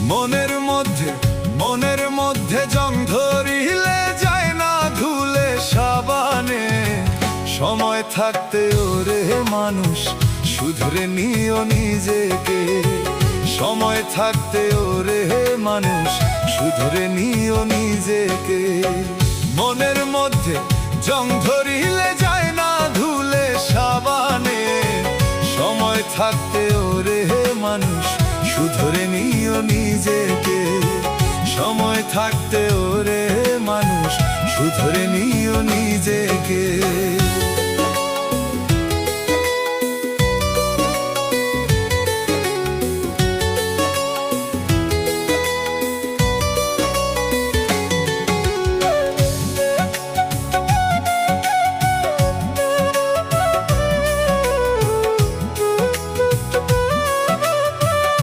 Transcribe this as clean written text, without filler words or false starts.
মনের মধ্যে জং ধরিলে যায় না ধুলে সাবানে। সময় থাকতে ওরে মানুষ শুধরে নিও নিজেকে। সময় থাকতে ওরে মানুষ শুধরে নিও নিজেকে। মনের মধ্যে জং ধরিলে যায় না ধুলে সাবানে। সময় থাকতে ওরে মানুষ শুধরে নিও নিজেকে। সময় থাকতে ওরে মানুষ শুধরে নিও নিজেকে।